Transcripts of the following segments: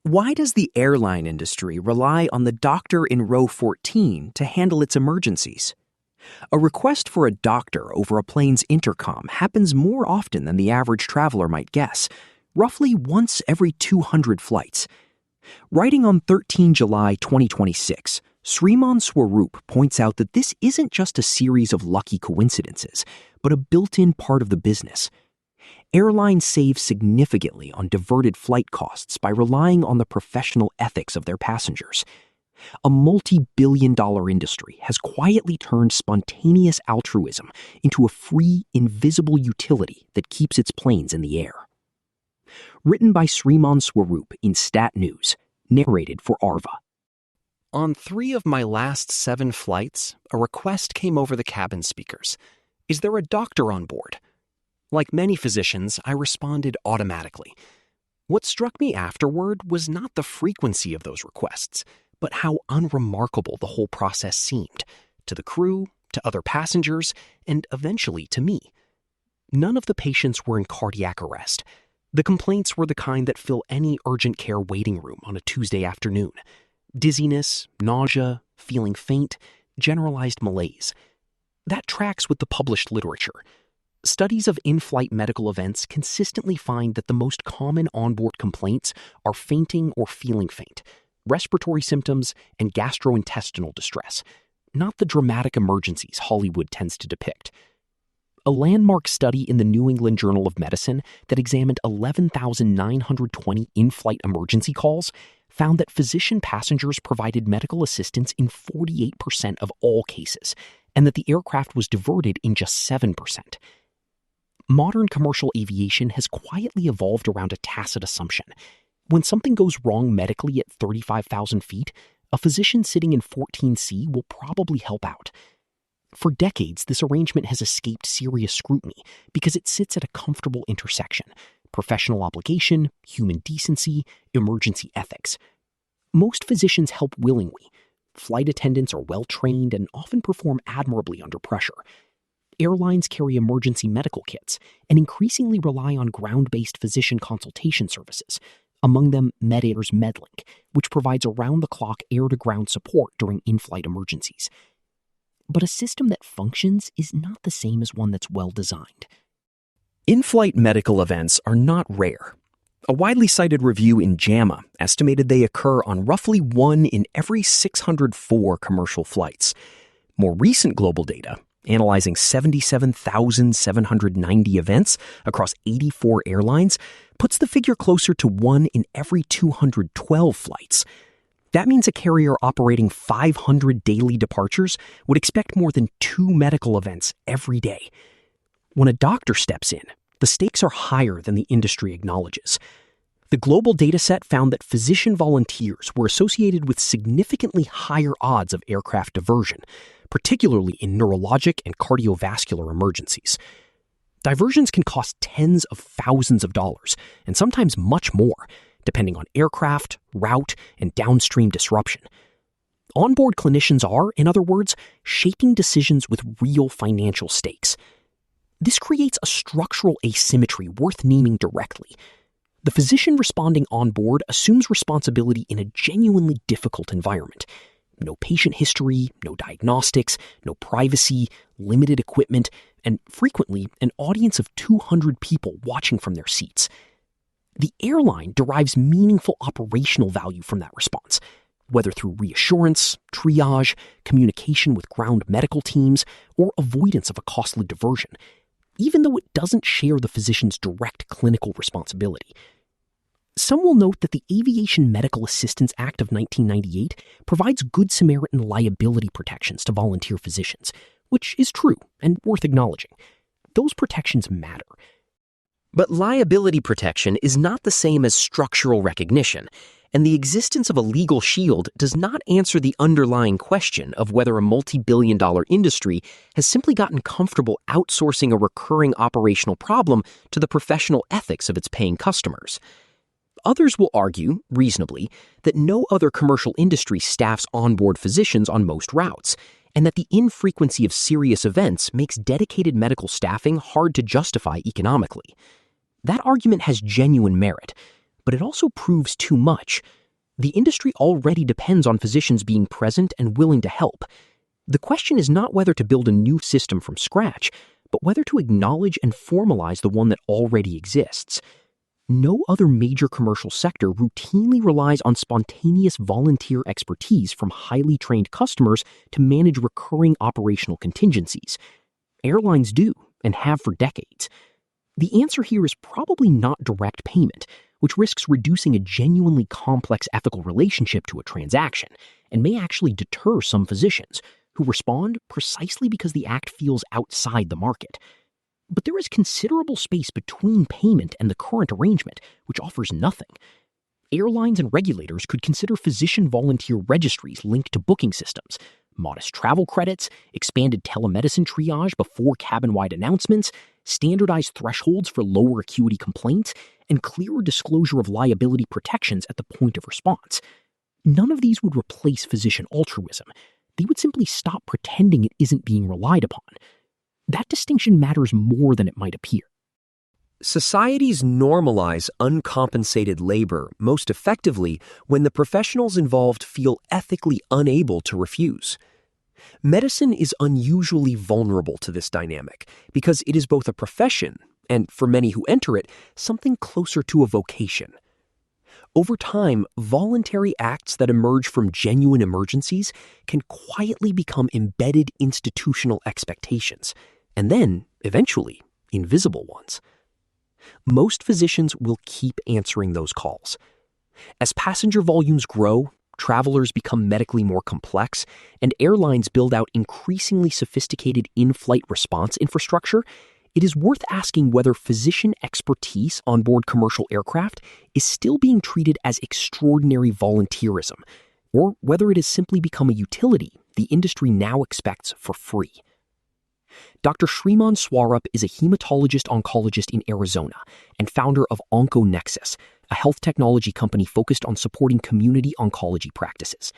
Why does the airline industry rely on the doctor in row 14 to handle its emergencies? A request for a doctor over a plane's intercom happens more often than the average traveler might guess, roughly once every 200 flights. Writing on 13 July 2026, Sriman Swarup points out that this isn't just a series of lucky coincidences, but a built-in part of the business. Airlines save significantly on diverted flight costs by relying on the professional ethics of their passengers. A multi-billion-dollar industry has quietly turned spontaneous altruism into a free, invisible utility that keeps its planes in the air. Written by Sriman Swarup in Stat News, narrated for Arva. On 3 of my last 7 flights, a request came over the cabin speakers. Is there a doctor on board? Like many physicians, I responded automatically. What struck me afterward was not the frequency of those requests, but how unremarkable the whole process seemed, to the crew, to other passengers, and eventually to me. None of the patients were in cardiac arrest. The complaints were the kind that fill any urgent care waiting room on a Tuesday afternoon. Dizziness, nausea, feeling faint, generalized malaise. That tracks with the published literature. Studies of in-flight medical events consistently find that the most common onboard complaints are fainting or feeling faint, respiratory symptoms, and gastrointestinal distress, not the dramatic emergencies Hollywood tends to depict. A landmark study in the New England Journal of Medicine that examined 11,920 in-flight emergency calls found that physician passengers provided medical assistance in 48% of all cases, and that the aircraft was diverted in just 7%. Modern commercial aviation has quietly evolved around a tacit assumption. When something goes wrong medically at 35,000 feet, a physician sitting in 14C will probably help out. For decades, this arrangement has escaped serious scrutiny because it sits at a comfortable intersection: professional obligation, human decency, emergency ethics. Most physicians help willingly. Flight attendants are well-trained and often perform admirably under pressure. Airlines carry emergency medical kits and increasingly rely on ground-based physician consultation services, among them MedAir's MedLink, which provides around-the-clock air-to-ground support during in-flight emergencies. But a system that functions is not the same as one that's well-designed. In-flight medical events are not rare. A widely cited review in JAMA estimated they occur on roughly 1 in every 604 commercial flights. More recent global data, analyzing 77,790 events across 84 airlines, puts the figure closer to 1 in every 212 flights. That means a carrier operating 500 daily departures would expect more than 2 medical events every day. When a doctor steps in, the stakes are higher than the industry acknowledges. The global dataset found that physician volunteers were associated with significantly higher odds of aircraft diversion, particularly in neurologic and cardiovascular emergencies. Diversions can cost tens of thousands of dollars, and sometimes much more, depending on aircraft, route, and downstream disruption. Onboard clinicians are, in other words, shaping decisions with real financial stakes. This creates a structural asymmetry worth naming directly. The physician responding on board assumes responsibility in a genuinely difficult environment. No patient history, no diagnostics, no privacy, limited equipment, and frequently an audience of 200 people watching from their seats. The airline derives meaningful operational value from that response, whether through reassurance, triage, communication with ground medical teams, or avoidance of a costly diversion, even though it doesn't share the physician's direct clinical responsibility. Some will note that the Aviation Medical Assistance Act of 1998 provides Good Samaritan liability protections to volunteer physicians, which is true and worth acknowledging. Those protections matter. But liability protection is not the same as structural recognition, and the existence of a legal shield does not answer the underlying question of whether a multi-billion-dollar industry has simply gotten comfortable outsourcing a recurring operational problem to the professional ethics of its paying customers. Others will argue, reasonably, that no other commercial industry staffs onboard physicians on most routes, and that the infrequency of serious events makes dedicated medical staffing hard to justify economically. That argument has genuine merit, but it also proves too much. The industry already depends on physicians being present and willing to help. The question is not whether to build a new system from scratch, but whether to acknowledge and formalize the one that already exists. No other major commercial sector routinely relies on spontaneous volunteer expertise from highly trained customers to manage recurring operational contingencies. Airlines do, and have for decades. The answer here is probably not direct payment, which risks reducing a genuinely complex ethical relationship to a transaction, and may actually deter some physicians, who respond precisely because the act feels outside the market. But there is considerable space between payment and the current arrangement, which offers nothing. Airlines and regulators could consider physician volunteer registries linked to booking systems, modest travel credits, expanded telemedicine triage before cabin-wide announcements, standardized thresholds for lower acuity complaints, and clearer disclosure of liability protections at the point of response. None of these would replace physician altruism. They would simply stop pretending it isn't being relied upon. That distinction matters more than it might appear. Societies normalize uncompensated labor most effectively when the professionals involved feel ethically unable to refuse. Medicine is unusually vulnerable to this dynamic because it is both a profession and, for many who enter it, something closer to a vocation. Over time, voluntary acts that emerge from genuine emergencies can quietly become embedded institutional expectations, and then, eventually, invisible ones. Most physicians will keep answering those calls. As passenger volumes grow, travelers become medically more complex, and airlines build out increasingly sophisticated in-flight response infrastructure, it is worth asking whether physician expertise on board commercial aircraft is still being treated as extraordinary volunteerism, or whether it has simply become a utility the industry now expects for free. Dr. Sriman Swarup is a hematologist-oncologist in Arizona and founder of OncoNexus, a health technology company focused on supporting community oncology practices.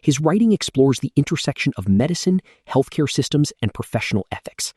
His writing explores the intersection of medicine, healthcare systems, and professional ethics.